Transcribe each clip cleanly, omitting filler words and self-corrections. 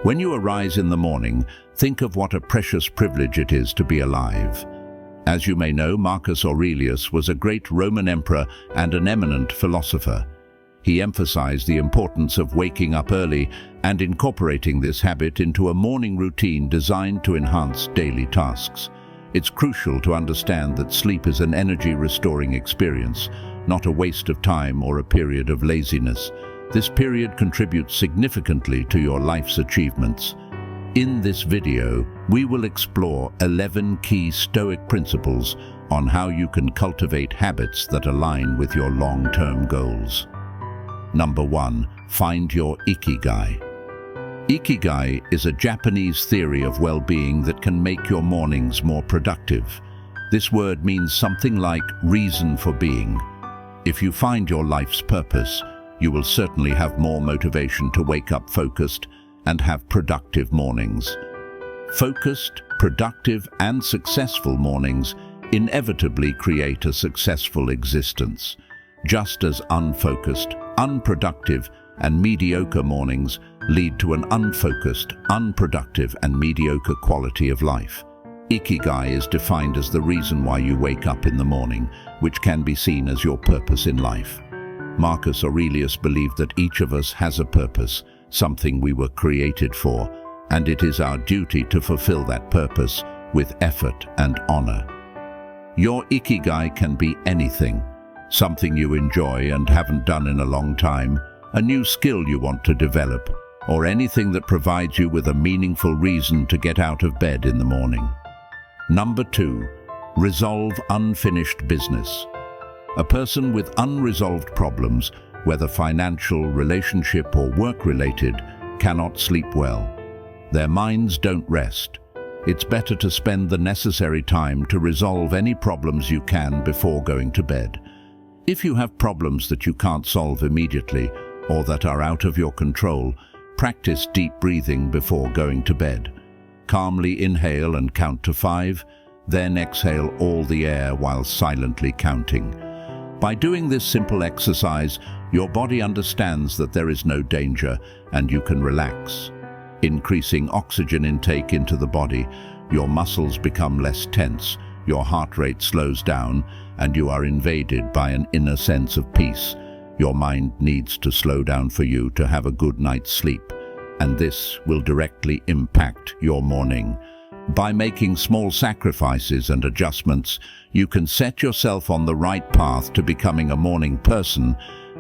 When you arise in the morning, think of what a precious privilege it is to be alive. As you may know, Marcus Aurelius was a great Roman emperor and an eminent philosopher. He emphasized the importance of waking up early and incorporating this habit into a morning routine designed to enhance daily tasks. It's crucial to understand that sleep is an energy-restoring experience, not a waste of time or a period of laziness. This period contributes significantly to your life's achievements. In this video, we will explore 11 key Stoic principles on how you can cultivate habits that align with your long-term goals. Number 1. Find your ikigai. Ikigai is a Japanese theory of well-being that can make your mornings more productive. This word means something like reason for being. If you find your life's purpose, you will certainly have more motivation to wake up focused and have productive mornings. Focused, productive, and successful mornings inevitably create a successful existence, just as unfocused, unproductive, and mediocre mornings lead to an unfocused, unproductive, and mediocre quality of life. Ikigai is defined as the reason why you wake up in the morning, which can be seen as your purpose in life. Marcus Aurelius believed that each of us has a purpose, something we were created for, and it is our duty to fulfill that purpose with effort and honor. Your ikigai can be anything: something you enjoy and haven't done in a long time, a new skill you want to develop, or anything that provides you with a meaningful reason to get out of bed in the morning. Number 2. Resolve unfinished business. A person with unresolved problems, whether financial, relationship, or work-related, cannot sleep well. Their minds don't rest. It's better to spend the necessary time to resolve any problems you can before going to bed. If you have problems that you can't solve immediately or that are out of your control, practice deep breathing before going to bed. Calmly inhale and count to 5, then exhale all the air while silently counting. By doing this simple exercise, your body understands that there is no danger and you can relax. Increasing oxygen intake into the body, your muscles become less tense, your heart rate slows down, and you are invaded by an inner sense of peace. Your mind needs to slow down for you to have a good night's sleep, and this will directly impact your morning. By making small sacrifices and adjustments, you can set yourself on the right path to becoming a morning person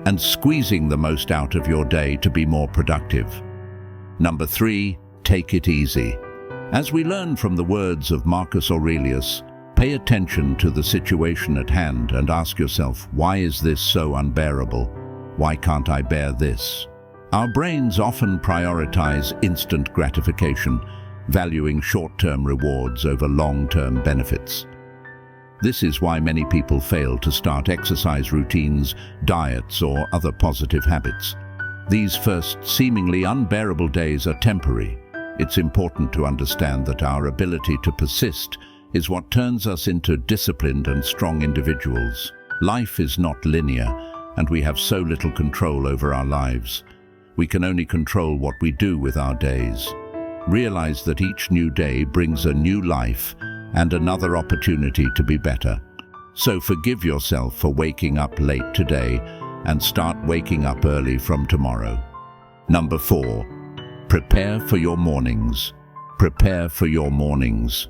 and squeezing the most out of your day to be more productive. Number 3. Take it easy. As we learn from the words of Marcus Aurelius, pay attention to the situation at hand and ask yourself, why is this so unbearable? Why can't I bear this? Our brains often prioritize instant gratification, valuing short-term rewards over long-term benefits. This is why many people fail to start exercise routines, diets, or other positive habits. These first seemingly unbearable days are temporary. It's important to understand that our ability to persist is what turns us into disciplined and strong individuals. Life is not linear, and we have so little control over our lives. We can only control what we do with our days. Realize that each new day brings a new life and another opportunity to be better. So forgive yourself for waking up late today and start waking up early from tomorrow. Number 4. Prepare for your mornings. Prepare for your mornings.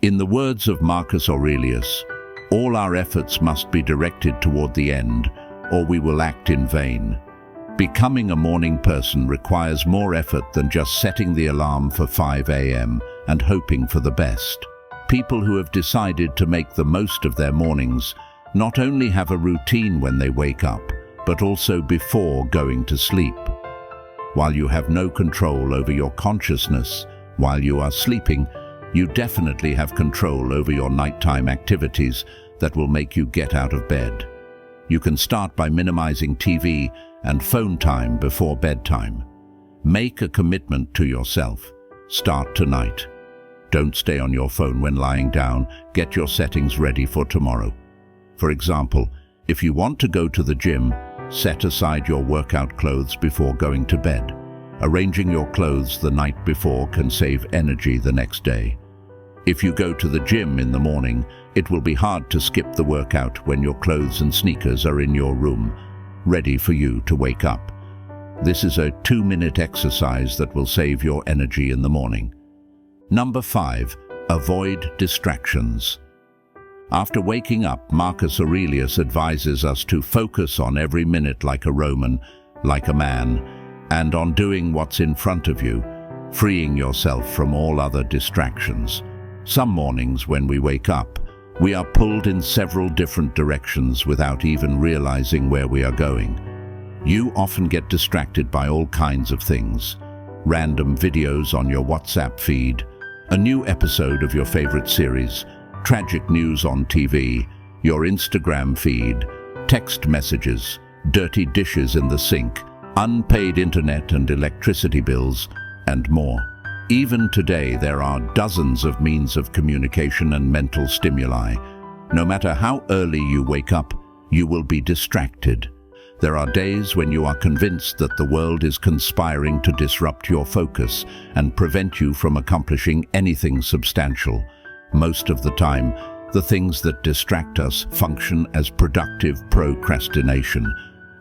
In the words of Marcus Aurelius, all our efforts must be directed toward the end, or we will act in vain. Becoming a morning person requires more effort than just setting the alarm for 5 a.m. and hoping for the best. People who have decided to make the most of their mornings not only have a routine when they wake up, but also before going to sleep. While you have no control over your consciousness while you are sleeping, you definitely have control over your nighttime activities that will make you get out of bed. You can start by minimizing TV and phone time before bedtime. Make a commitment to yourself. Start tonight. Don't stay on your phone when lying down. Get your settings ready for tomorrow. For example, if you want to go to the gym, set aside your workout clothes before going to bed. Arranging your clothes the night before can save energy the next day. If you go to the gym in the morning, it will be hard to skip the workout when your clothes and sneakers are in your room, ready for you to wake up. This is a 2-minute exercise that will save your energy in the morning. Number 5. Avoid distractions. After waking up, Marcus Aurelius advises us to focus on every minute like a Roman, like a man, and on doing what's in front of you, freeing yourself from all other distractions. Some mornings when we wake up, we are pulled in several different directions without even realizing where we are going. You often get distracted by all kinds of things. Random videos on your WhatsApp feed, a new episode of your favorite series, tragic news on TV, your Instagram feed, text messages, dirty dishes in the sink, unpaid internet and electricity bills, and more. Even today, there are dozens of means of communication and mental stimuli. No matter how early you wake up, you will be distracted. There are days when you are convinced that the world is conspiring to disrupt your focus and prevent you from accomplishing anything substantial. Most of the time, the things that distract us function as productive procrastination.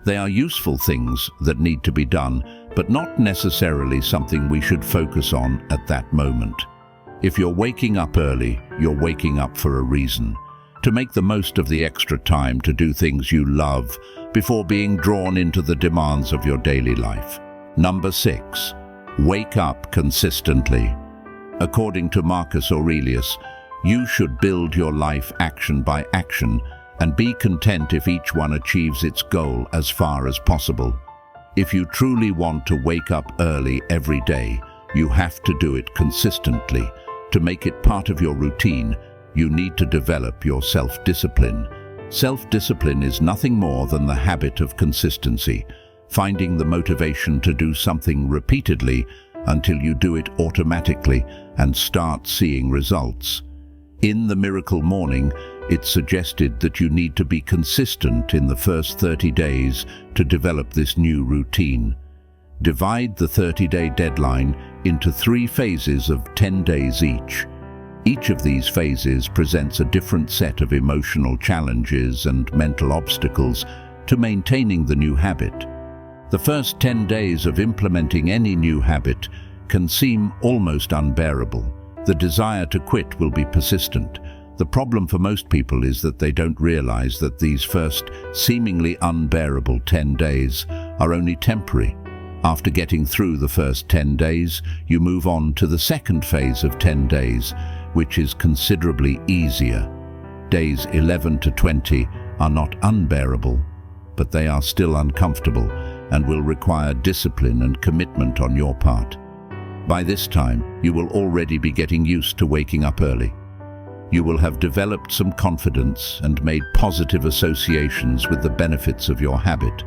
They are useful things that need to be done, but not necessarily something we should focus on at that moment. If you're waking up early, you're waking up for a reason. To make the most of the extra time to do things you love before being drawn into the demands of your daily life. Number 6. Wake up consistently. According to Marcus Aurelius, you should build your life action by action and be content if each one achieves its goal as far as possible. If you truly want to wake up early every day, you have to do it consistently. To make it part of your routine, you need to develop your self-discipline. Self-discipline is nothing more than the habit of consistency, finding the motivation to do something repeatedly until you do it automatically and start seeing results. In The Miracle Morning, it suggested that you need to be consistent in the first 30 days to develop this new routine. Divide the 30-day deadline into 3 phases of 10 days each. Each of these phases presents a different set of emotional challenges and mental obstacles to maintaining the new habit. The first 10 days of implementing any new habit can seem almost unbearable. The desire to quit will be persistent. The problem for most people is that they don't realize that these first, seemingly unbearable 10 days are only temporary. After getting through the first 10 days, you move on to the second phase of 10 days, which is considerably easier. Days 11 to 20 are not unbearable, but they are still uncomfortable and will require discipline and commitment on your part. By this time, you will already be getting used to waking up early. You will have developed some confidence and made positive associations with the benefits of your habit.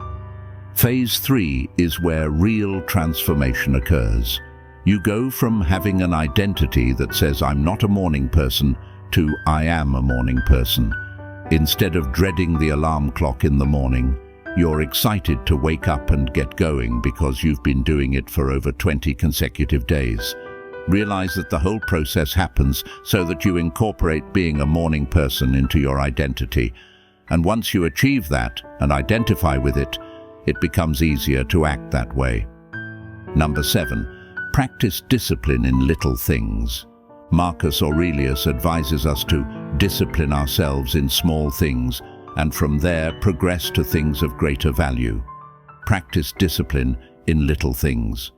Phase 3 is where real transformation occurs. You go from having an identity that says I'm not a morning person to I am a morning person. Instead of dreading the alarm clock in the morning, you're excited to wake up and get going because you've been doing it for over 20 consecutive days. Realize that the whole process happens so that you incorporate being a morning person into your identity. And once you achieve that and identify with it, it becomes easier to act that way. Number 7. Practice discipline in little things. Marcus Aurelius advises us to discipline ourselves in small things and from there progress to things of greater value. Practice discipline in little things.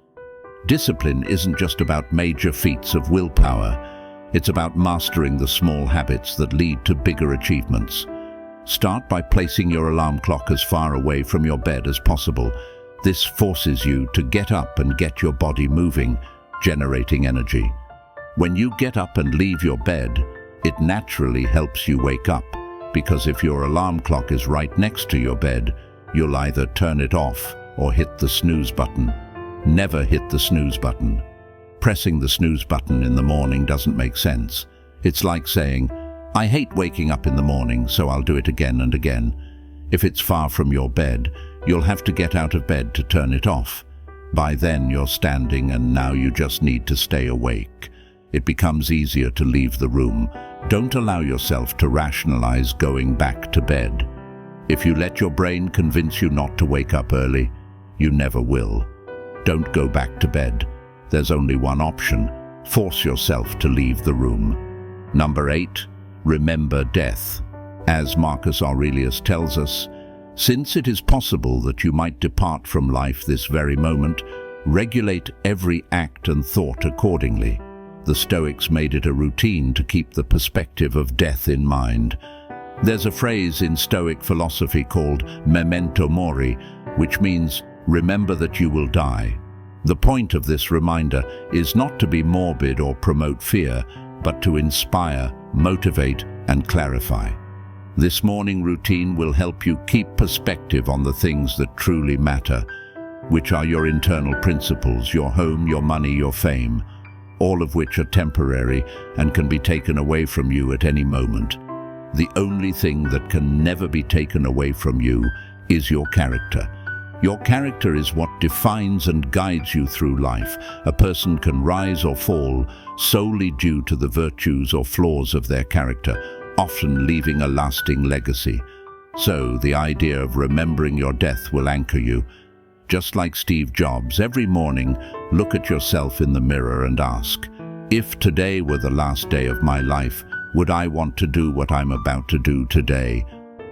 Discipline isn't just about major feats of willpower. It's about mastering the small habits that lead to bigger achievements. Start by placing your alarm clock as far away from your bed as possible. This forces you to get up and get your body moving, generating energy. When you get up and leave your bed, it naturally helps you wake up, because if your alarm clock is right next to your bed, you'll either turn it off or hit the snooze button. Never hit the snooze button. Pressing the snooze button in the morning doesn't make sense. It's like saying, I hate waking up in the morning, so I'll do it again and again. If it's far from your bed, you'll have to get out of bed to turn it off. By then you're standing and now you just need to stay awake. It becomes easier to leave the room. Don't allow yourself to rationalize going back to bed. If you let your brain convince you not to wake up early, you never will. Don't go back to bed. There's only one option. Force yourself to leave the room. Number 8, remember death. As Marcus Aurelius tells us, since it is possible that you might depart from life this very moment, regulate every act and thought accordingly. The Stoics made it a routine to keep the perspective of death in mind. There's a phrase in Stoic philosophy called memento mori, which means remember that you will die. The point of this reminder is not to be morbid or promote fear, but to inspire, motivate, and clarify. This morning routine will help you keep perspective on the things that truly matter, which are your internal principles, your home, your money, your fame, all of which are temporary and can be taken away from you at any moment. The only thing that can never be taken away from you is your character. Your character is what defines and guides you through life. A person can rise or fall solely due to the virtues or flaws of their character, often leaving a lasting legacy. So, the idea of remembering your death will anchor you. Just like Steve Jobs, every morning, look at yourself in the mirror and ask, if today were the last day of my life, would I want to do what I'm about to do today?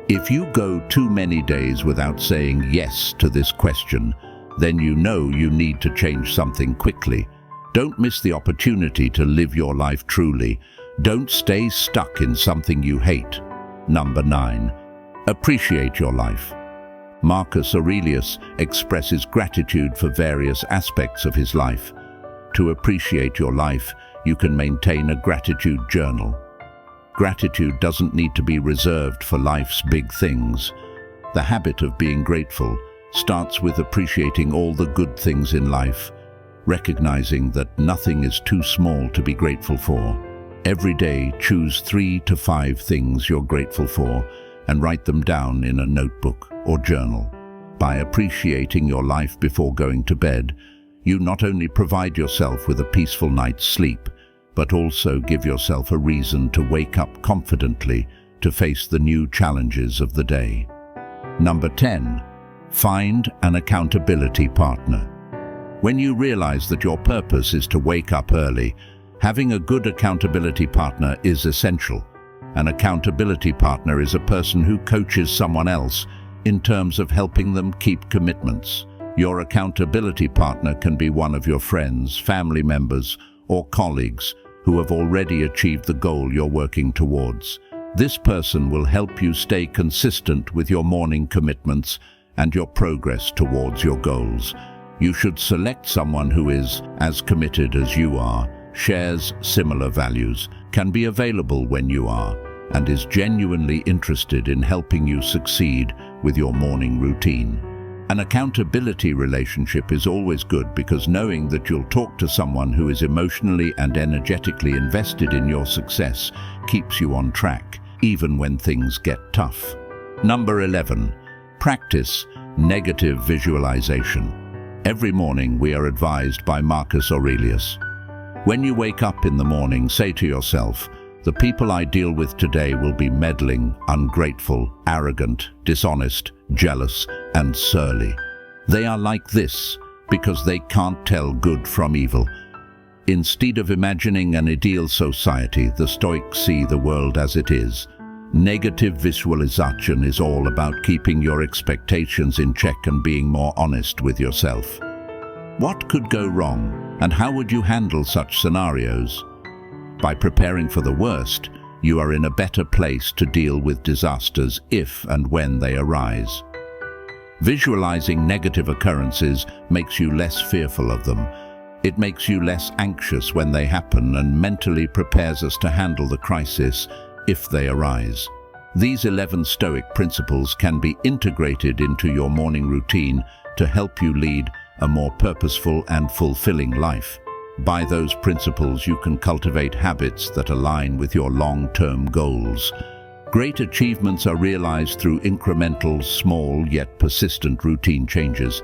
If you go too many days without saying yes to this question, then you know you need to change something quickly. Don't miss the opportunity to live your life truly. Don't stay stuck in something you hate. Number 9, appreciate your life. Marcus Aurelius expresses gratitude for various aspects of his life. To appreciate your life, you can maintain a gratitude journal. Gratitude doesn't need to be reserved for life's big things. The habit of being grateful starts with appreciating all the good things in life, recognizing that nothing is too small to be grateful for. Every day, choose 3 to 5 things you're grateful for and write them down in a notebook or journal. By appreciating your life before going to bed, you not only provide yourself with a peaceful night's sleep, but also give yourself a reason to wake up confidently to face the new challenges of the day. Number 10, find an accountability partner. When you realize that your purpose is to wake up early, having a good accountability partner is essential. An accountability partner is a person who coaches someone else in terms of helping them keep commitments. Your accountability partner can be one of your friends, family members, or colleagues who have already achieved the goal you're working towards. This person will help you stay consistent with your morning commitments and your progress towards your goals. You should select someone who is as committed as you are, shares similar values, can be available when you are, and is genuinely interested in helping you succeed with your morning routine. An accountability relationship is always good because knowing that you'll talk to someone who is emotionally and energetically invested in your success keeps you on track, even when things get tough. Number 11, practice negative visualization. Every morning we are advised by Marcus Aurelius. When you wake up in the morning, say to yourself, the people I deal with today will be meddling, ungrateful, arrogant, dishonest, jealous, and surly. They are like this because they can't tell good from evil. Instead of imagining an ideal society, the Stoics see the world as it is. Negative visualization is all about keeping your expectations in check and being more honest with yourself. What could go wrong, and how would you handle such scenarios? By preparing for the worst, you are in a better place to deal with disasters if and when they arise. Visualizing negative occurrences makes you less fearful of them. It makes you less anxious when they happen and mentally prepares us to handle the crisis if they arise. These 11 Stoic principles can be integrated into your morning routine to help you lead a more purposeful and fulfilling life. By those principles, you can cultivate habits that align with your long-term goals. Great achievements are realized through incremental, small yet persistent routine changes.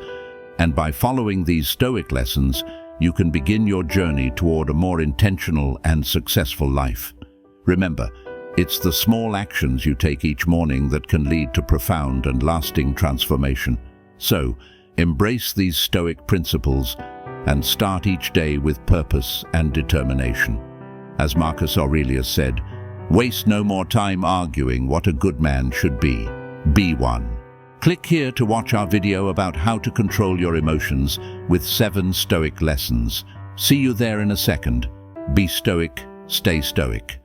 And by following these Stoic lessons, you can begin your journey toward a more intentional and successful life. Remember, it's the small actions you take each morning that can lead to profound and lasting transformation. So, embrace these Stoic principles and start each day with purpose and determination. As Marcus Aurelius said, "Waste no more time arguing what a good man should be. Be one." Click here to watch our video about how to control your emotions with 7 Stoic lessons. See you there in a second. Be Stoic, stay Stoic.